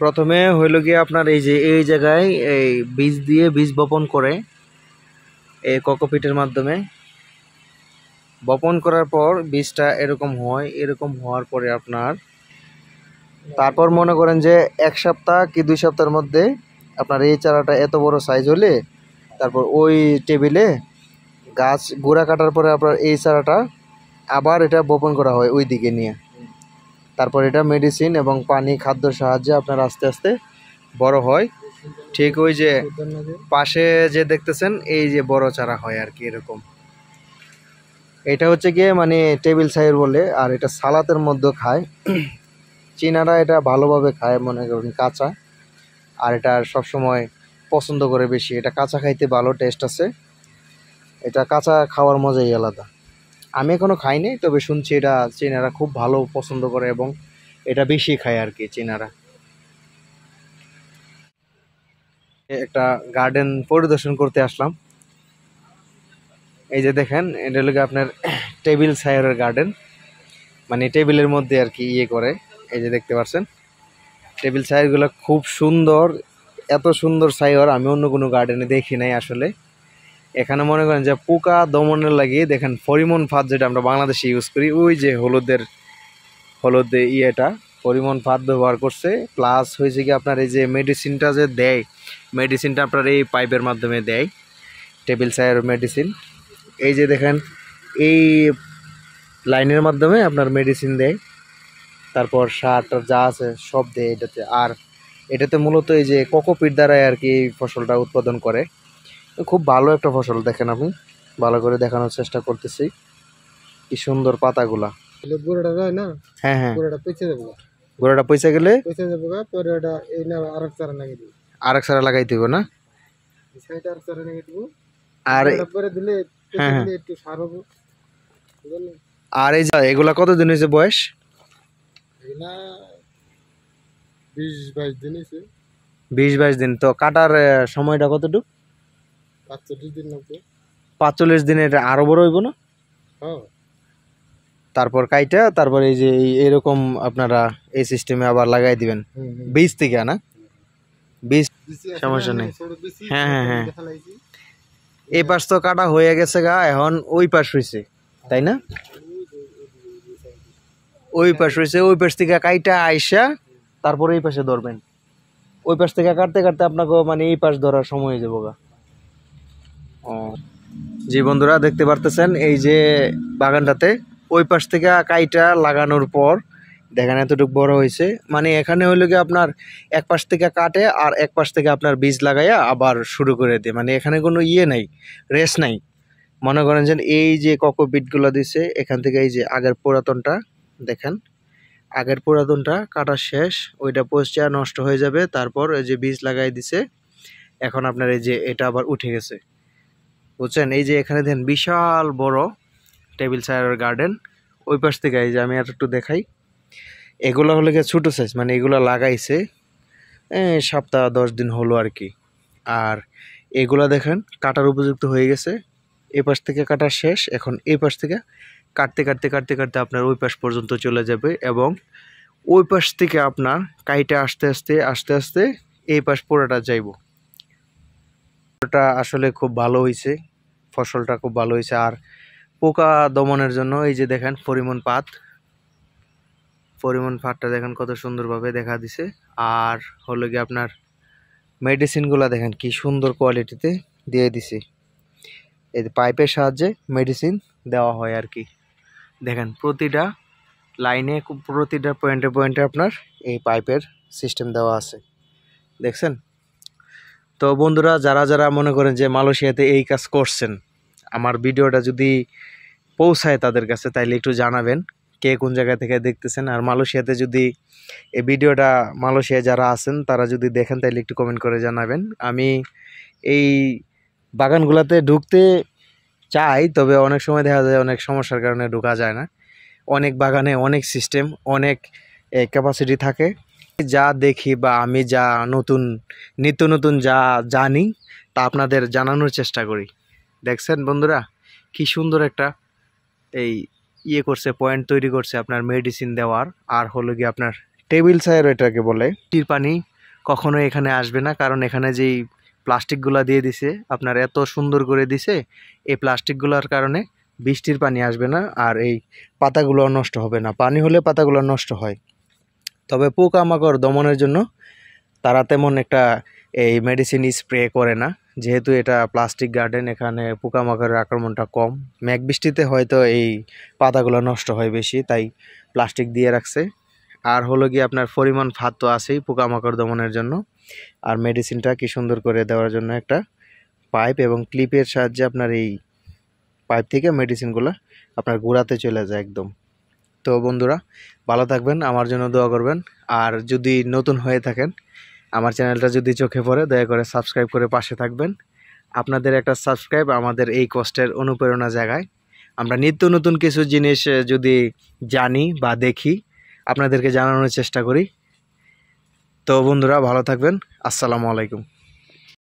প্রথমে হইল গিয়ে আপনার এই যে এই জায়গায় এই বীজ দিয়ে বীজ বপন করে এই কোকোপিটের মাধ্যমে বপন করার পর বীজটা এরকম হয়, এরকম হওয়ার পরে আপনার তারপর মনে করেন যে 1 সপ্তাহ কি 2 সপ্তাহের মধ্যে আপনার এই চারাটা এত বড় সাইজ হলে তারপর ওই টেবিলে গাছ গোড়া কাটার পরে আপনার এই চারাটা আবার এটা বপন করা হয় ওই দিকে নিয়ে। তারপর এটা মেডিসিন এবং পানি খাদ্যর সাহায্যে আপনার আস্তে আস্তে বড় হয়। ঠিক ওই যে পাশে যে দেখতেছেন এই যে বড় চারা হয় আর কি এরকম। এটা হচ্ছে গিয়ে মানে টেবিল সাইজ বলে, আর এটা সালাতের মধ্যে খায়। চীনারা এটা ভালোভাবে খায় মনে করেন কাঁচা, আর এটা সবসময় পছন্দ করে বেশি। এটা কাঁচা খাইতে ভালো টেস্ট আছে, এটা কাঁচা খাওয়ার মজাই আলাদা। আমি এখনো খাইনি, তবে শুনছি এটা চীনারা খুব ভালো পছন্দ করে এবং এটা বেশি খায় আর কি চীনারা। একটা গার্ডেন পরিদর্শন করতে আসলাম। এই যে দেখেন এটা হলো আপনার টেবিল সাইরের গার্ডেন, মানে টেবিলের মধ্যে আর কি ইয়ে করে। এই যে দেখতে পাচ্ছেন টেবিল সাইরগুলো খুব সুন্দর, এত সুন্দর সাইর আমি অন্য কোনো গার্ডেনে দেখি নাই আসলে। এখানে মনে করেন যে পোকা দমনের লাগিয়ে দেখেন ফরিমন ফাঁদ যেটা আমরা বাংলাদেশে ইউজ করি, ওই যে হলুদ ইয়েটা ফরিমন ফাঁদ ব্যবহার করছে। প্লাস হয়েছে কি আপনার এই যে মেডিসিনটা যে দেয়, মেডিসিনটা আপনার এই পাইপের মাধ্যমে দেয়, টেবিল সাইর মেডিসিন। এই যে দেখেন এই লাইনের মাধ্যমে আপনার মেডিসিন দেয়, তারপর সার যা আছে সব দেয় এটাতে। আর এটাতে মূলত এই যে কোকোপিট দ্বারাই আর কি এই ফসলটা উৎপাদন করে। খুব ভালো একটা ফসল, দেখেন আমি ভালো করে দেখানোর চেষ্টা করতেছি। কি সুন্দর পাতাগুলা। হ্যাঁ হ্যাঁ, গোড়াটা পয়সা গেলে আরেক চারা লাগাই দিব না। আর হ্যাঁ হ্যাঁ, আর এই যে এগুলা কতদিন হয়েছে বয়স? 20-22 দিন। তো কাটার সময়টা কতটুকু? 45 দিনে এটা আরো বড় হইব না? তারপর কাইটা তারপর এই যে এরকম আপনারা এই সিস্টেমে আবার লাগাই দিবেন বীজ থেকে, না বীজ? সমস্যা নেই। হ্যাঁ হ্যাঁ হ্যাঁ, এই পাশ তো কাটা হয়ে গেছে গা, এখন ওই পাশ হয়েছে তাই না? ওই পাশ হয়েছে, ওই পাশ থেকে কাইটা আইসা তারপর এই পাশে ধরবেন। ওই পাশ থেকে কাটতে কাটতে আপনাকে মানে এই পাশ ধরার সময় হয়ে যাবো গা। ও জি বন্ধুরা, দেখতে পারতেছেন এই যে বাগানটাতে ওই পাশ থেকে কাইটা লাগানোর পর দেখেন এতটুকু বড় হয়েছে। মানে এখানে হইলো কি আপনার এক পাশ থেকে কাটে আর এক পাশ থেকে আপনার বীজ লাগাইয়া আবার শুরু করে দেয়, মানে এখানে কোনো ইয়ে নাই, রেস নাই। মনে করেন যে এই যে কোকোপিটগুলো দিছে এখান থেকে এই যে আগের পুরাতনটা দেখেন, আগের পুরাতনটা কাটা শেষ, ওইটা পচা নষ্ট হয়ে যাবে। তারপর এই যে বীজ লাগাই দিছে, এখন আপনার এই যে এটা আবার উঠে গেছে, বুঝছেন? এই যে এখানে দেখেন বিশাল বড় টেবিল সাইরের গার্ডেন। ওই পাশ থেকে এই যে আমি আর একটু দেখাই, এগুলো হলো গিয়ে ছোটো সাইজ, মানে এগুলো লাগাইছে সপ্তাহ 10 দিন হলো আর কি। আর এগুলা দেখেন কাটার উপযুক্ত হয়ে গেছে, এই পাশ থেকে কাটা শেষ, এখন এই পাশ থেকে কাটতে কাটতে কাটতে কাটতে আপনার ওই পাশ পর্যন্ত চলে যাবে এবং ওই পাশ থেকে আপনার কাইটা আস্তে আস্তে আস্তে আস্তে এই পাশ পুরোটা যাইব। ওটা আসলে খুব ভালো হয়েছে, ফসলটা খুব ভালো হয়েছে। আর পোকা দমনের জন্য এই যে দেখেন পরিমণ পাতটা দেখেন কত সুন্দরভাবে দেখা দিছে। আর হলো গিয়ে আপনার মেডিসিনগুলো দেখেন কি সুন্দর কোয়ালিটিতে দিয়ে দিছে, এই পাইপের সাহায্যে মেডিসিন দেওয়া হয় আর কি। দেখেন প্রতিটা লাইনে প্রতিটা পয়েন্টে পয়েন্টে আপনার এই পাইপের সিস্টেম দেওয়া আছে, দেখছেন? তো বন্ধুরা, যারা যারা মনে করেন যে মালয়েশিয়াতে এই কাজ করছেন, আমার ভিডিওটা যদি পৌঁছায় তাদের কাছে তাইলে একটু জানাবেন কে কোন জায়গা থেকে দেখতেছেন। আর মালয়েশিয়াতে যদি এই ভিডিওটা মালয়েশিয়ায় যারা আছেন তারা যদি দেখেন তাইলে একটু কমেন্ট করে জানাবেন। আমি এই বাগানগুলোতে ঢুকতে চাই, তবে অনেক সময় দেখা যায় অনেক সমস্যার কারণে ঢোকা যায় না। অনেক বাগানে অনেক সিস্টেম, অনেক ক্যাপাসিটি থাকে। যা দেখি বা আমি যা নিত্য নতুন যা জানি তা আপনাদের জানানোর চেষ্টা করি। দেখছেন বন্ধুরা কি সুন্দর একটা এই ইয়ে করছে, পয়েন্ট তৈরি করছে আপনার মেডিসিন দেওয়ার। আর হলো গিয়ে আপনার টেবিল সাইর এটাকে বলে, টির পানি কখনোই এখানে আসবে না, কারণ এখানে যেই প্লাস্টিকগুলো দিয়ে দিছে আপনার এত সুন্দর করে দিছে, এই প্লাস্টিকগুলোর কারণে বৃষ্টির পানি আসবে না আর এই পাতাগুলো নষ্ট হবে না। পানি হলে পাতাগুলো নষ্ট হয়। তবে পোকামাকড় দমনের জন্য তারা তেমন একটা এই মেডিসিন স্প্রে করে না, যেহেতু এটা প্লাস্টিক গার্ডেন, এখানে পোকামাকড়ের আক্রমণটা কম। মেঘ বৃষ্টিতে হয়তো এই পাতাগুলো নষ্ট হয় বেশি, তাই প্লাস্টিক দিয়ে রাখছে। আর হলো গিয়ে আপনার পরিমাণ ফাত তো আছেই পোকামাকড় দমনের জন্য, আর মেডিসিনটা কি সুন্দর করে দেওয়ার জন্য একটা পাইপ এবং ক্লিপের সাহায্যে আপনার এই পাইপ থেকে মেডিসিনগুলো আপনার গোড়াতে চলে যায় একদম। তো বন্ধুরা ভালো থাকবেন, আমার জন্য দোয়া করবেন। আর যদি নতুন হয়ে থাকেন, আমার চ্যানেলটা যদি চোখে পড়ে, দয়া করে সাবস্ক্রাইব করে পাশে থাকবেন। আপনাদের একটা সাবস্ক্রাইব আমাদের এই কষ্টের অনুপ্রেরণা জাগায়। আমরা নিত্য নতুন কিছু জিনিস যদি জানি বা দেখি, আপনাদেরকে জানানোর চেষ্টা করি। তো বন্ধুরা ভালো থাকবেন, আসসালামু আলাইকুম।